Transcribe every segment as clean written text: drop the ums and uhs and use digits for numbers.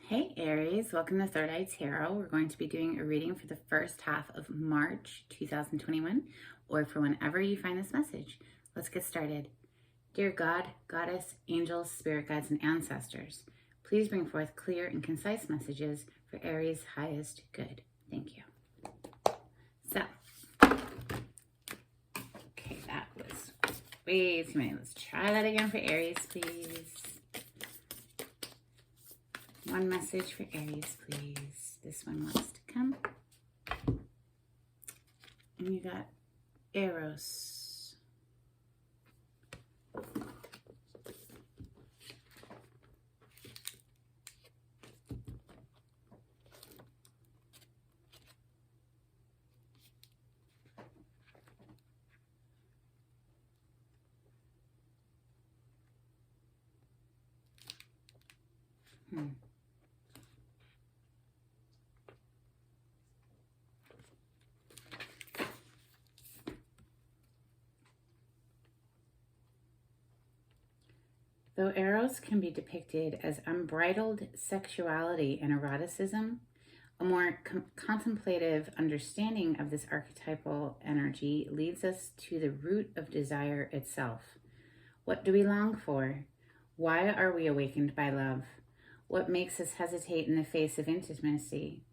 Hey Aries, welcome to Third Eye Tarot. We're going to be doing a reading for the first half of March 2021, or for whenever you find this message. Let's get started. Dear God, Goddess, angels, spirit guides, and ancestors, please bring forth clear and concise messages for Aries' highest good. Thank you. So, okay, that was way too many. Let's try that again for Aries, please. One message for Aries, please. This one wants to come. And you got Eros. Though Eros can be depicted as unbridled sexuality and eroticism, a more contemplative understanding of this archetypal energy leads us to the root of desire itself. What do we long for? Why are we awakened by love? What makes us hesitate in the face of intimacy?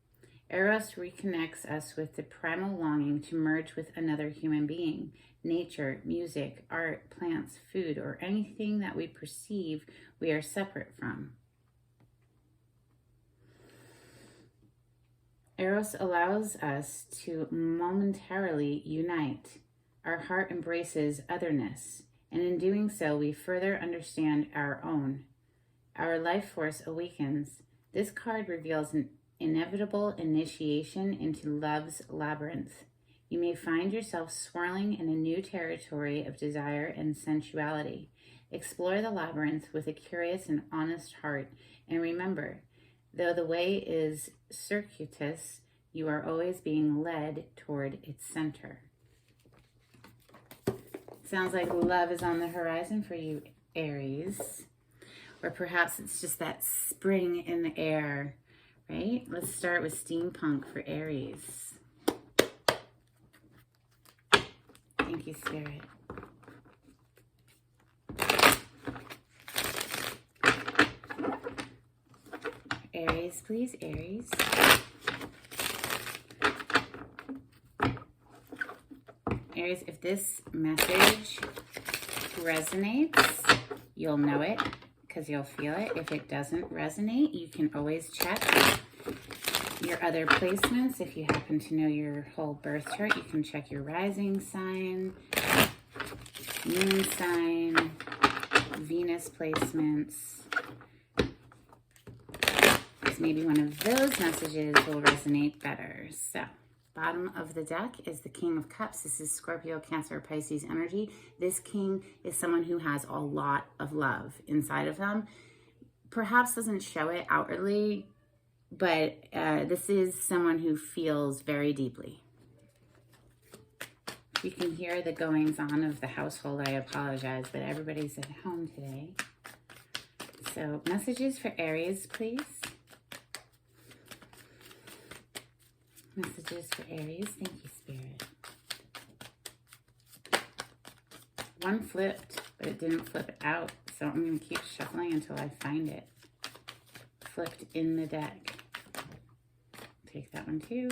Eros reconnects us with the primal longing to merge with another human being. Nature, music, art, plants, food, or anything that we perceive we are separate from. Eros allows us to momentarily unite. Our heart embraces otherness, and in doing so, we further understand our own. Our life force awakens. This card reveals an inevitable initiation into love's labyrinth. You may find yourself swirling in a new territory of desire and sensuality. Explore the labyrinth with a curious and honest heart, and remember, though the way is circuitous, you are always being led toward its center. Sounds like love is on the horizon for you, Aries. Or perhaps it's just that spring in the air, right? Let's start with steampunk for Aries. Thank you, Spirit. Aries, please, Aries. Aries, if this message resonates, you'll know it because you'll feel it. If it doesn't resonate, you can always check your other placements. If you happen to know your whole birth chart, you can check your rising sign, moon sign, Venus placements. Because maybe one of those messages will resonate better. So, bottom of the deck is the King of Cups. This is Scorpio, Cancer, Pisces energy. This king is someone who has a lot of love inside of them. Perhaps doesn't show it outwardly, but this is someone who feels very deeply. If you can hear the goings on of the household, I apologize, but everybody's at home today. So, messages for Aries, please. Messages for Aries. Thank you, Spirit. One flipped, but it didn't flip out, so I'm going to keep shuffling until I find it. Flipped in the deck. Take that one too.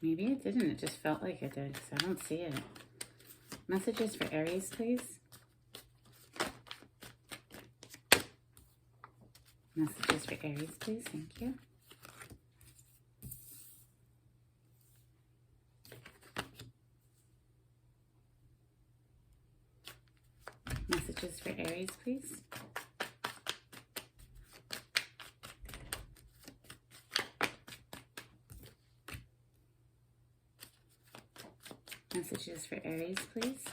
Maybe it didn't. It just felt like it did because I don't see it. Messages for Aries, please. Messages for Aries, please. Thank you. Messages for Aries, please. Messages for Aries, please.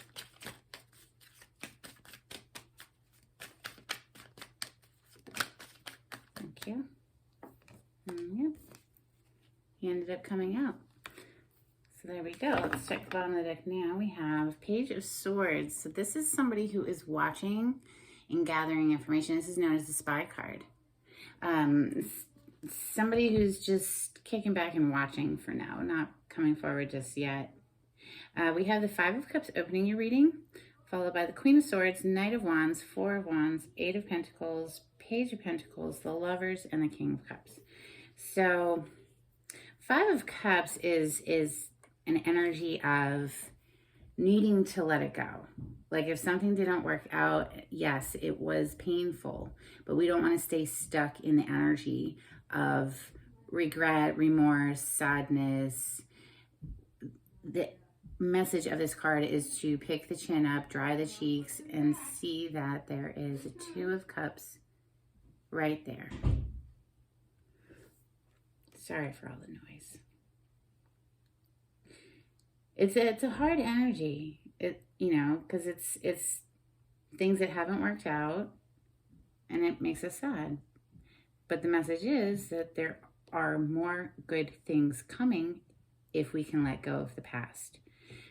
Thank you. Yep. he ended up coming out. So there we go. Let's check the bottom of the deck now. We have Page of Swords. So this is somebody who is watching and gathering information. This is known as the spy card. Somebody who's just kicking back and watching for now, not coming forward just yet. We have the Five of Cups opening your reading, followed by the Queen of Swords, Knight of Wands, Four of Wands, Eight of Pentacles, Page of Pentacles, the Lovers, and the King of Cups. So Five of Cups is an energy of needing to let it go. Like if something didn't work out, yes, it was painful, but we don't want to stay stuck in the energy of regret, remorse, sadness. The message of this card is to pick the chin up, dry the cheeks, and see that there is a Two of Cups right there. Sorry for all the noise. It's a hard energy, because it's things that haven't worked out, and it makes us sad. But the message is that there are more good things coming if we can let go of the past.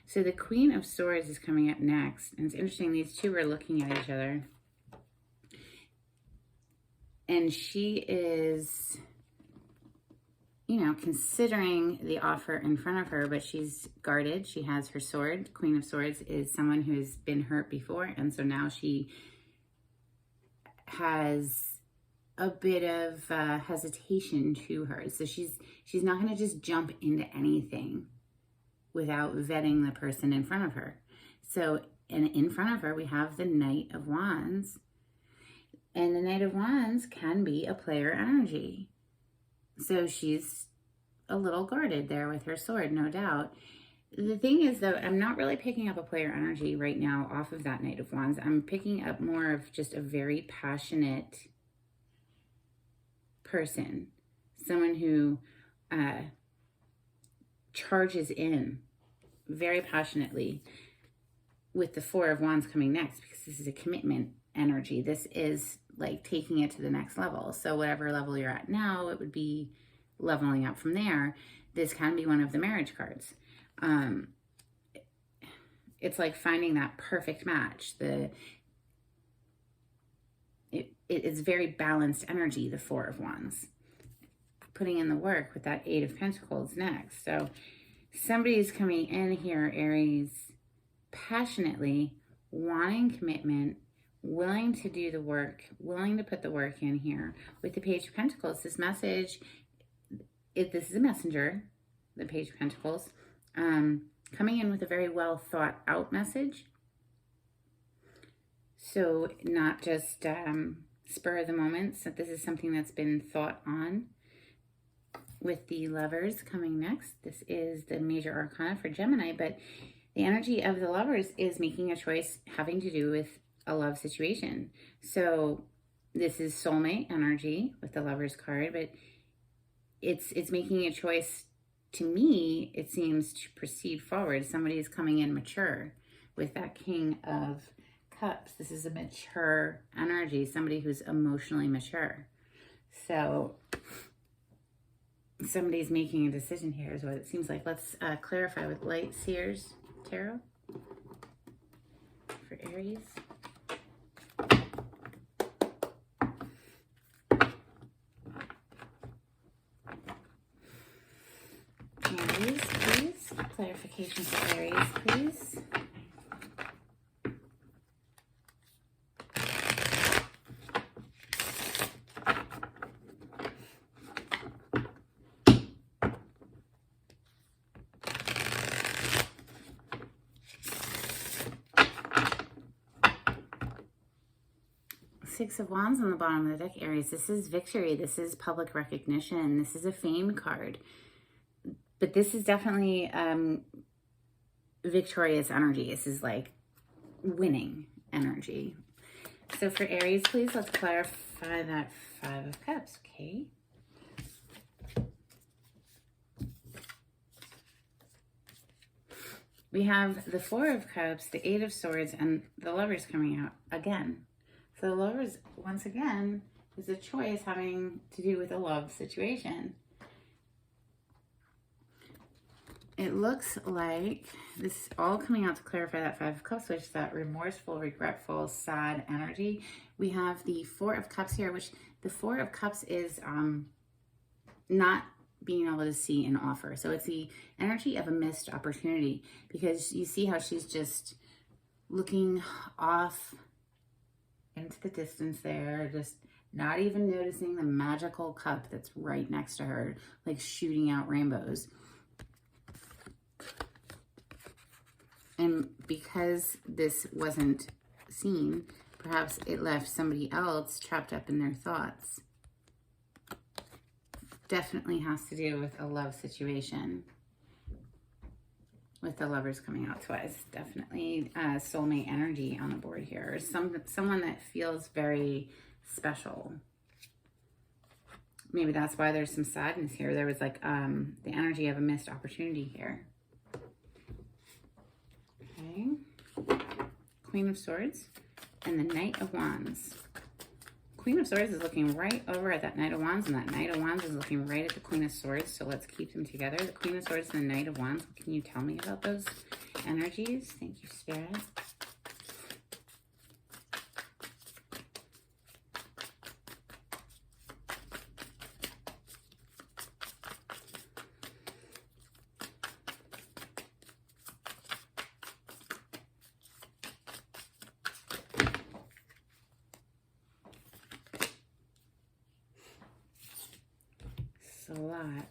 So the Queen of Swords is coming up next, and it's interesting. These two are looking at each other, and she is, considering the offer in front of her, but she's guarded. She has her sword. Queen of Swords is someone who's been hurt before, and so now she has a bit of hesitation to her. So she's not going to just jump into anything without vetting the person in front of her. So in front of her, we have the Knight of Wands, and the Knight of Wands can be a player energy. So she's a little guarded there with her sword, no doubt. The thing is, though, I'm not really picking up a player energy right now off of that Knight of Wands. I'm picking up more of just a very passionate person. Someone who charges in very passionately, with the Four of Wands coming next, because this is a commitment energy. This is like taking it to the next level. So whatever level you're at now, it would be leveling up from there. This can be one of the marriage cards. It's like finding that perfect match. It's very balanced energy, the Four of Wands. Putting in the work with that Eight of Pentacles next. So somebody's coming in here, Aries, passionately wanting commitment, willing to do the work, willing to put the work in here. With the Page of Pentacles, this message, this is a messenger, the Page of Pentacles, coming in with a very well thought out message. So not just spur of the moment. So this is something that's been thought on. With the Lovers coming next, this is the major arcana for Gemini, but the energy of the Lovers is making a choice having to do with a love situation. So this is soulmate energy with the Lovers card, but it's making a choice. To me, it seems to proceed forward. Somebody is coming in mature with that King of Cups. This is a mature energy, somebody who's emotionally mature. So somebody's making a decision here is what it seems like. Let's clarify with Light Seers Tarot for Aries. Aries, please. Clarification for Aries, please. Six of Wands on the bottom of the deck, Aries. This is victory. This is public recognition. This is a fame card. But this is definitely victorious energy. This is like winning energy. So for Aries, please, let's clarify that Five of Cups, okay? We have the Four of Cups, the Eight of Swords, and the Lovers coming out again. So the Lovers, once again, is a choice having to do with a love situation. it looks like this is all coming out to clarify that Five of Cups, which is that remorseful, regretful, sad energy. We have the Four of Cups here, which the Four of Cups is not being able to see an offer. So it's the energy of a missed opportunity, because you see how she's just looking off into the distance there, just not even noticing the magical cup that's right next to her, like shooting out rainbows. And because this wasn't seen, perhaps it left somebody else trapped up in their thoughts. Definitely has to do with a love situation. With the Lovers coming out twice. Definitely soulmate energy on the board here. Someone that feels very special. Maybe that's why there's some sadness here. There was like the energy of a missed opportunity here. Okay. Queen of Swords and the Knight of Wands. Queen of Swords is looking right over at that Knight of Wands, and that Knight of Wands is looking right at the Queen of Swords, so let's keep them together. The Queen of Swords and the Knight of Wands. What can you tell me about those energies? Thank you, Spirit. A lot.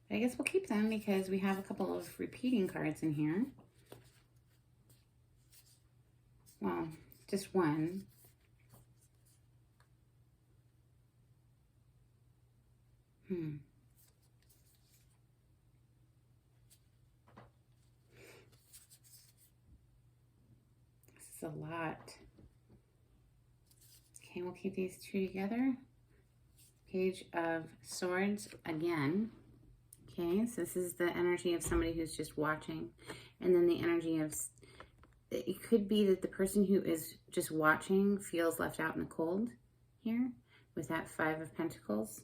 I guess we'll keep them because we have a couple of repeating cards in here. Well, just one. This is a lot. Okay, we'll keep these two together. Page of Swords again. Okay, so this is the energy of somebody who's just watching. And then the energy of, it could be that the person who is just watching feels left out in the cold here with that Five of Pentacles.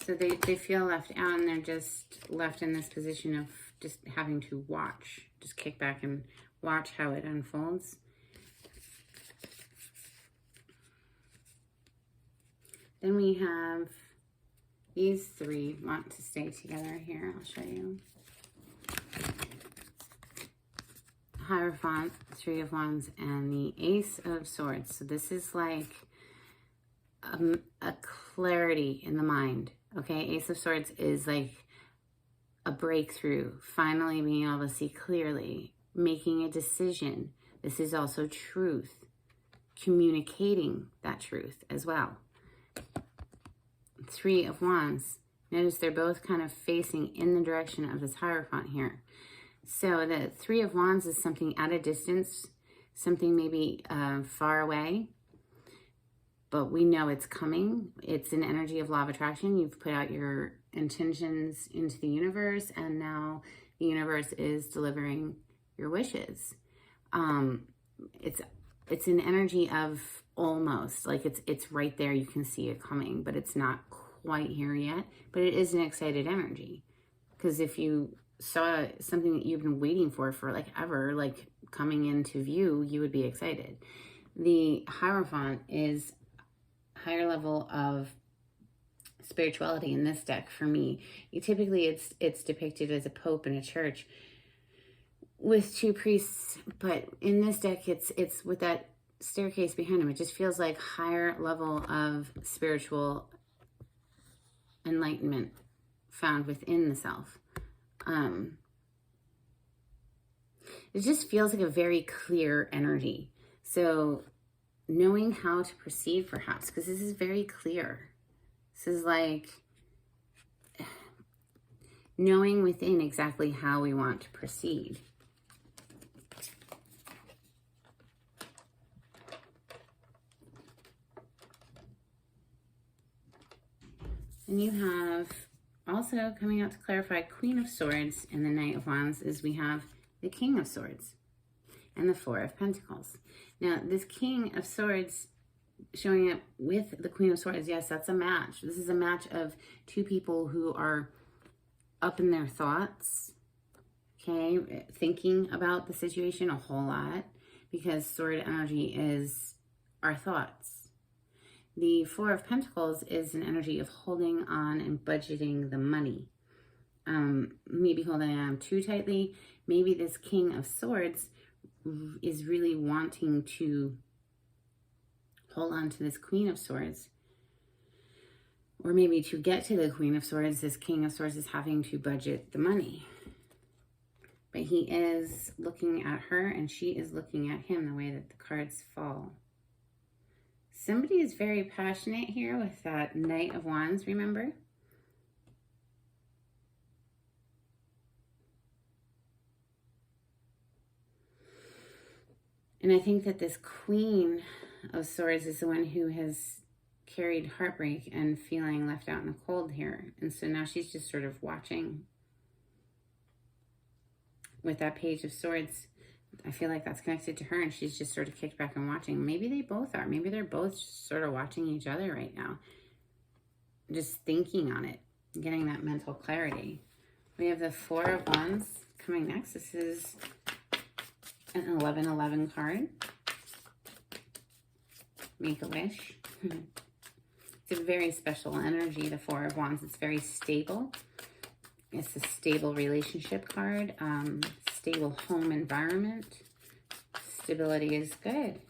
So they feel left out, and they're just left in this position of just having to watch. Just kick back and watch how it unfolds. Then we have these three want to stay together here. I'll show you. Hierophant, Three of Wands, and the Ace of Swords. So this is like a clarity in the mind. Okay, Ace of Swords is like a breakthrough, finally being able to see clearly, making a decision. This is also truth, communicating that truth as well. Three of Wands. Notice they're both kind of facing in the direction of this Hierophant here. So the Three of Wands is something at a distance, something maybe far away, but we know it's coming. It's an energy of law of attraction. You've put out your intentions into the universe, and now the universe is delivering your wishes. It's an energy of almost, like it's right there. You can see it coming, but it's not quite here yet. But it is an excited energy, because if you saw something that you've been waiting for like ever, like coming into view, you would be excited. The Hierophant is higher level of spirituality in this deck for me. Typically it's depicted as a pope in a church with two priests, but in this deck it's with that staircase behind him. It just feels like higher level of spiritual enlightenment found within the self. It just feels like a very clear energy. So knowing how to proceed, perhaps, because this is very clear. This is like knowing within exactly how we want to proceed. And you have also coming out to clarify Queen of Swords and the Knight of Wands is we have the King of Swords and the Four of Pentacles. Now, this King of Swords showing up with the Queen of Swords. Yes, that's a match. This is a match of two people who are up in their thoughts, okay, thinking about the situation a whole lot, because sword energy is our thoughts. The Four of Pentacles is an energy of holding on and budgeting the money. Maybe holding on too tightly. Maybe this King of Swords is really wanting to hold on to this Queen of Swords. Or maybe to get to the Queen of Swords, this King of Swords is having to budget the money. But he is looking at her and she is looking at him, the way that the cards fall. Somebody is very passionate here with that Knight of Wands, remember? And I think that this Queen of Swords is the one who has carried heartbreak and feeling left out in the cold here. And so now she's just sort of watching. With that Page of Swords, I feel like that's connected to her and she's just sort of kicked back and watching. Maybe they both are. Maybe they're both sort of watching each other right now. Just thinking on it, getting that mental clarity. We have the Four of Wands coming next. This is an 1111 card. Make a wish. It's a very special energy, the Four of Wands. It's very stable. It's a stable relationship card. Stable home environment. Stability is good.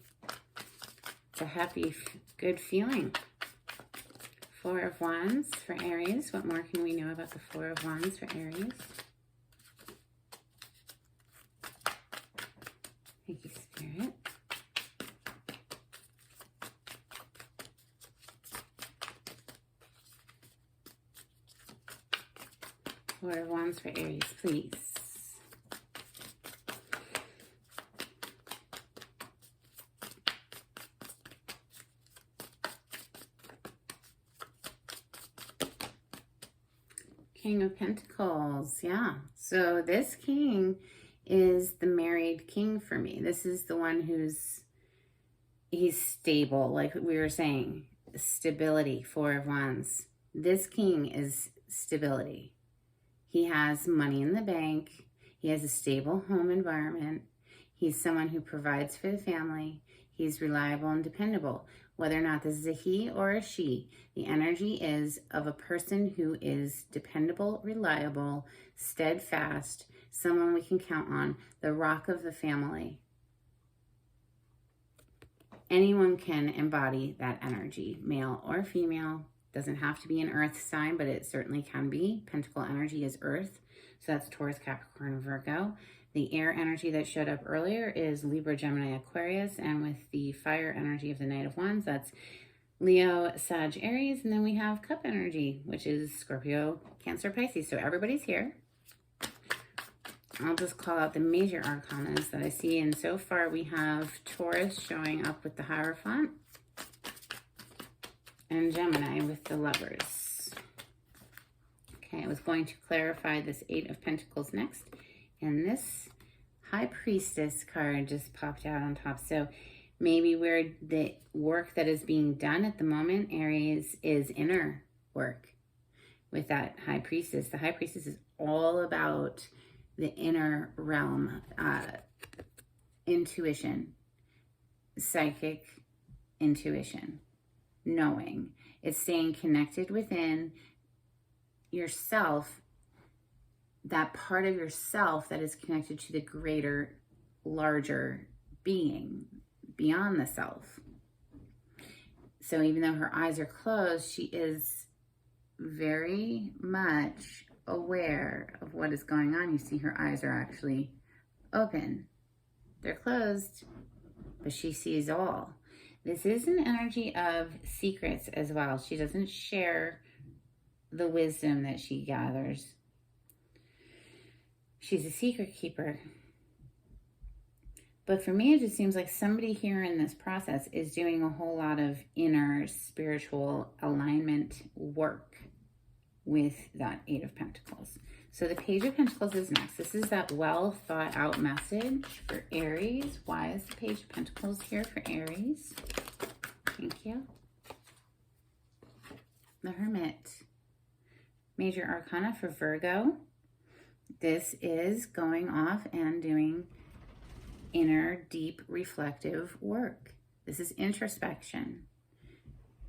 It's a happy, good feeling. Four of Wands for Aries. What more can we know about the Four of Wands for Aries? Thank you, Spirit. Four of Wands for Aries, please. King of Pentacles, yeah. So this king is the married king for me. This is the one he's stable, like we were saying. Stability, Four of Wands. This king is stability. He has money in the bank. He has a stable home environment. He's someone who provides for the family. He's reliable and dependable. Whether or not this is a he or a she, the energy is of a person who is dependable, reliable, steadfast, someone we can count on, the rock of the family. Anyone can embody that energy, male or female. Doesn't have to be an earth sign, but it certainly can be. Pentacle energy is earth. So that's Taurus, Capricorn, Virgo. The air energy that showed up earlier is Libra, Gemini, Aquarius. And with the fire energy of the Knight of Wands, that's Leo, Sag, Aries. And then we have cup energy, which is Scorpio, Cancer, Pisces. So everybody's here. I'll just call out the major arcanas that I see. And so far we have Taurus showing up with the Hierophant. And Gemini with the Lovers. Okay, I was going to clarify this Eight of Pentacles next. And this High Priestess card just popped out on top. So maybe where the work that is being done at the moment, Aries, is inner work with that High Priestess. The High Priestess is all about the inner realm, intuition, psychic intuition. Knowing. It's staying connected within yourself, that part of yourself that is connected to the greater, larger being beyond the self. So even though her eyes are closed, she is very much aware of what is going on. You see her eyes are actually open. They're closed, but she sees all. This is an energy of secrets as well. She doesn't share the wisdom that she gathers. She's a secret keeper. But for me, it just seems like somebody here in this process is doing a whole lot of inner spiritual alignment work with that Eight of Pentacles. So the Page of Pentacles is next. This is that well thought out message for Aries. Why is the Page of Pentacles here for Aries? Thank you. The Hermit. Major Arcana for Virgo. This is going off and doing inner, deep, reflective work. This is introspection.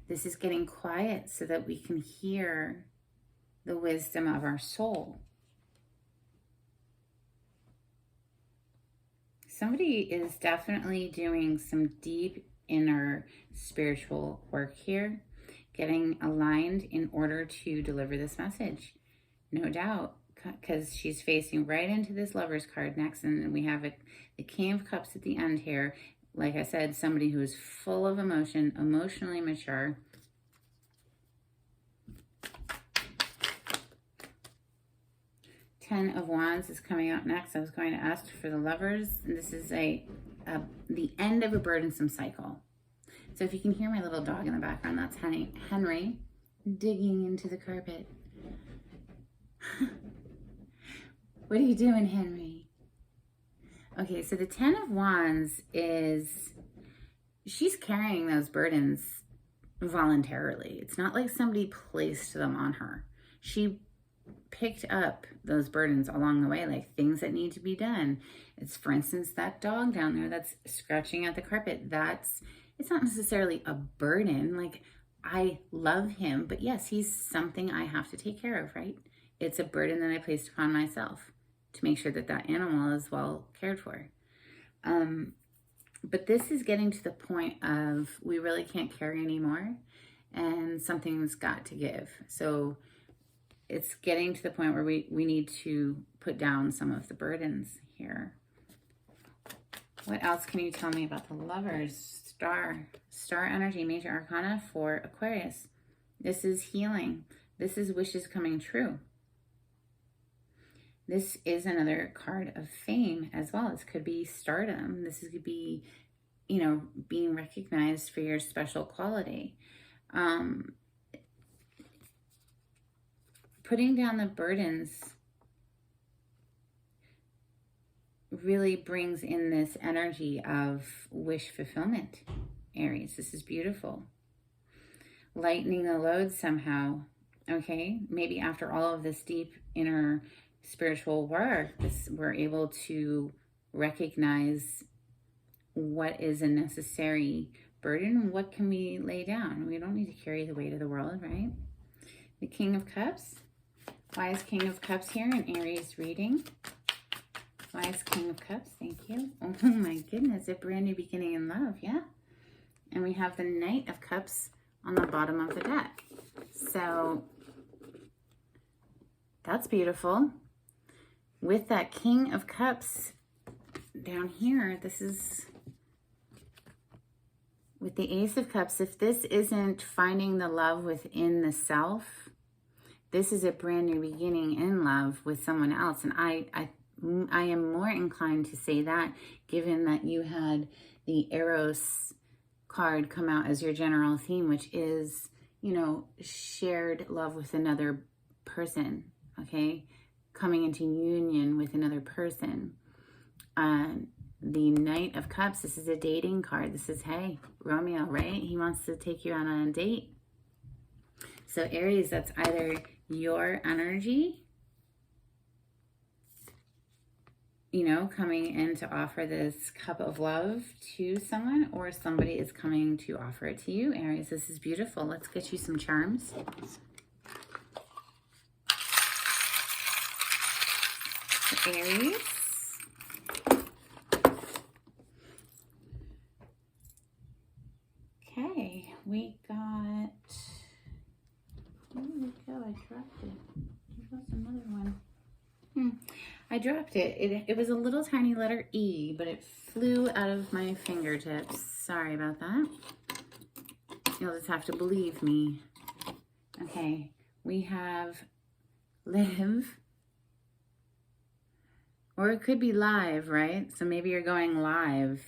This is getting quiet so that we can hear the wisdom of our soul. Somebody is definitely doing some deep inner spiritual work here, getting aligned in order to deliver this message. No doubt, because she's facing right into this Lover's card next, and we have the King of Cups at the end here. Like I said, somebody who is full of emotion, emotionally mature. Ten of Wands is coming out next. I was going to ask for the Lovers. And this is the end of a burdensome cycle. So if you can hear my little dog in the background, that's Henry digging into the carpet. What are you doing, Henry? Okay, so the Ten of Wands she's carrying those burdens voluntarily. It's not like somebody placed them on her. She picked up those burdens along the way, like things that need to be done. It's, for instance, that dog down there that's scratching at the carpet. It's not necessarily a burden. Like, I love him, but yes, he's something I have to take care of, right? It's a burden that I placed upon myself to make sure that that animal is well cared for. But this is getting to the point of we really can't carry anymore, and something's got to give. So it's getting to the point where we need to put down some of the burdens here. What else can you tell me about the Lovers? Star energy, major arcana for Aquarius. This is healing. This is wishes coming true. This is another card of fame as well. This could be stardom. This could be, being recognized for your special quality. Putting down the burdens really brings in this energy of wish fulfillment, Aries. This is beautiful. Lightening the load somehow, okay? Maybe after all of this deep inner spiritual work, we're able to recognize what is a necessary burden and what can we lay down. We don't need to carry the weight of the world, right? The King of Cups. Why is King of Cups here in Aries reading? Why is King of Cups? Thank you. Oh my goodness, a brand new beginning in love, yeah. And we have the Knight of Cups on the bottom of the deck. So that's beautiful. With that King of Cups down here, this is with the Ace of Cups. If this isn't finding the love within the self, this is a brand new beginning in love with someone else. And I am more inclined to say that, given that you had the Eros card come out as your general theme, which is, shared love with another person, okay? Coming into union with another person. The Knight of Cups, this is a dating card. This is, hey, Romeo, right? He wants to take you on a date. So Aries, that's either your energy, coming in to offer this cup of love to someone, or somebody is coming to offer it to you. Aries, this is beautiful. Let's get you some charms. Aries. Okay, we got, where did it go? I dropped it. There goes another one. I dropped it. It was a little tiny letter E, but it flew out of my fingertips. Sorry about that. You'll just have to believe me. Okay, we have live. Or it could be live, right? So maybe you're going live.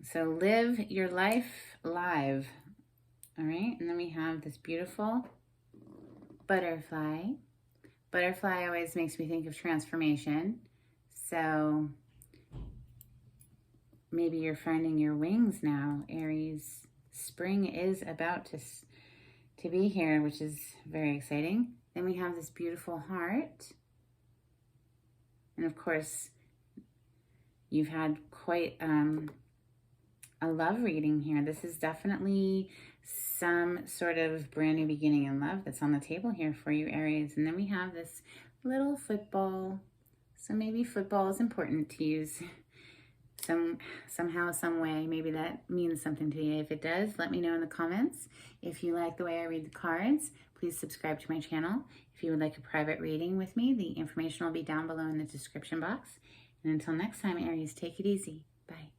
So live your life live. All right, and then we have this beautiful butterfly. Butterfly always makes me think of transformation. So maybe you're finding your wings now, Aries. Spring is about to be here, which is very exciting. Then we have this beautiful heart. And of course, you've had quite a love reading here. This is definitely some sort of brand new beginning in love that's on the table here for you, Aries. And then we have this little football. So maybe football is important to use somehow, some way. Maybe that means something to you. If it does, let me know in the comments. If you like the way I read the cards, please subscribe to my channel. If you would like a private reading with me, the information will be down below in the description box. And until next time, Aries, take it easy. Bye.